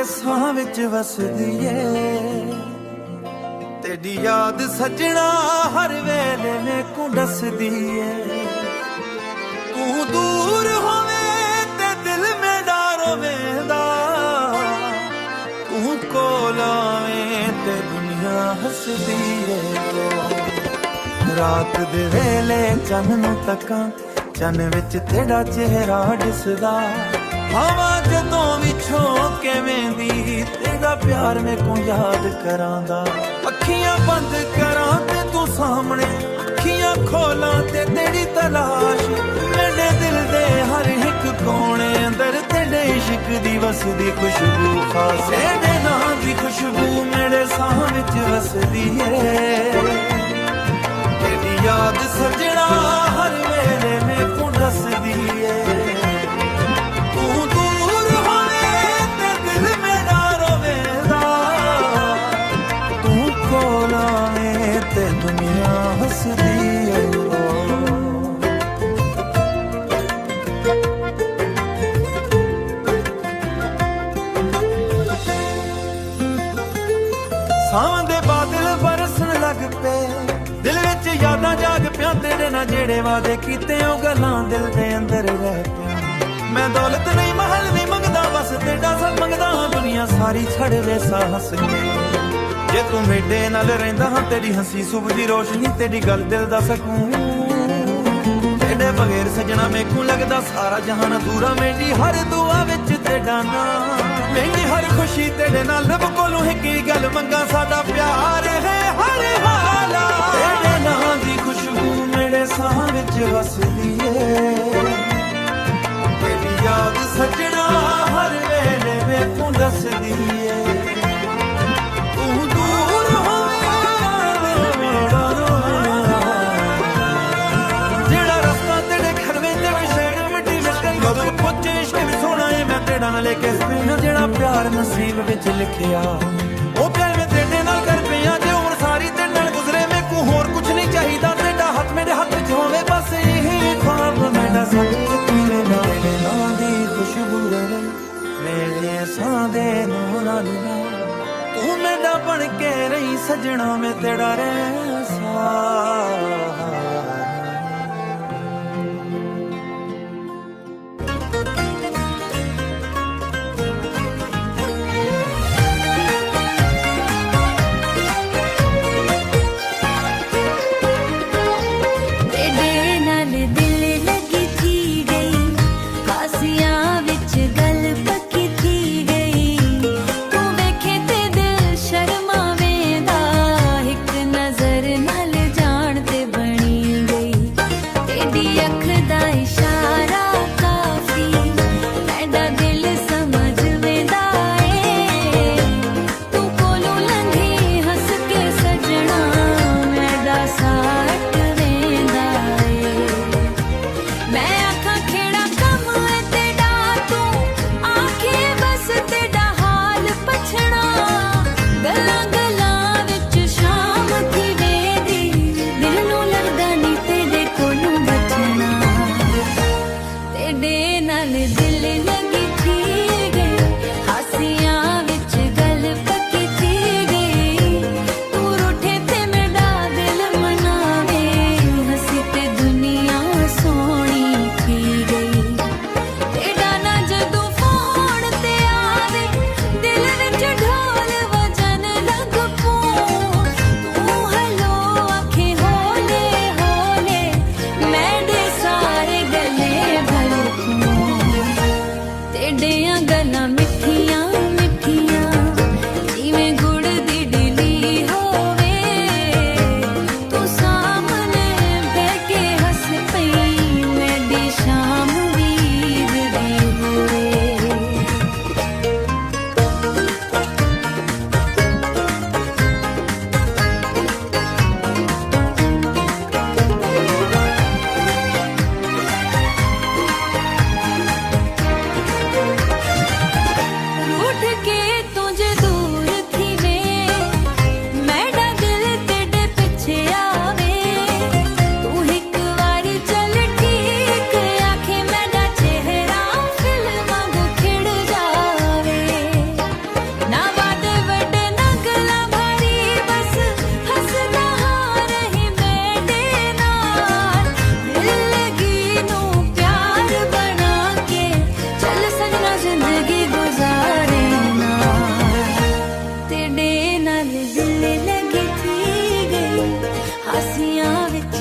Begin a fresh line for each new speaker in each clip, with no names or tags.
मेरे साह विच वसदी ए तेरी याद सजना हर वेले मेकू दसदी ए तू दूर होवे ते दिल मेरा रोवेंदा तू कोल आवे ते दुनिया हसदी ए रात दे वेले चन्न नूं तकां चन्न विच तेरा चेहरा दिसदा हवा जदों विछों किवें दी तेरा प्यार मेरे को याद करांदा अखियां बंद करां ते तू सामने अखियां खोलां ते तेरी तलाश मेरे दिल दे हर एक कोने अंदर तेरे इश्क दी वसदी खुशबू खास तेरे नाम दी खुशबू मेरे साह विच वसदी है तेरी याद सजना हर वेले मेरे को दसदी है सावन दे बादल बरसन लग पे दिल विच यादां जाग पिया तेरे नाल जेड़े वादे कीते ओ गल्लां दिल दे अंदर रह पिया मैं दौलत नहीं महल नहीं मंगदा बस तेरा सब मंगदा हां दुनिया सारी छड़ वे साहस के जे तू मेरे नाल रहिंदा हां तेरी हंसी सुबह दी रोशनी तेरी गल दिल दा सकून तेरे बगैर सजना मेकू लगदा सारा जहान अधूरा मेरी हर दुआ विच तेरा नाम मेरी हर खुशी तेरे नाल रब कोलों एक ही गल मंगा साडा प्यार है हर हाला तेरे नाम दी खुशबू मेरे साह विच वसदी है तेरी याद सजना हर वेले मेकू दसदी है तू दूर होवे मेरा जेड़ा रस्ता तेरे घर विच विछड़ मिट्टी विच कदम पुੱਛੇ इश्क भी सोना है मैं तेरा नाल लेके जेड़ा प्यार नसीब विच लिखिया ओ प्यार मैं तेरे नाल कर पिया जे उम्र सारी तेरे नाल गुजरे मैं को होर कुछ नहीं चाहिदा तेरा हाथ मेरे हाथ च होवे बस यही ख्वाब मेरा सच तेरे नाल दी खुशबू मेरे साह दे नाल तू मेरा बन के रही सजना मैं तेरा रहसा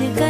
कर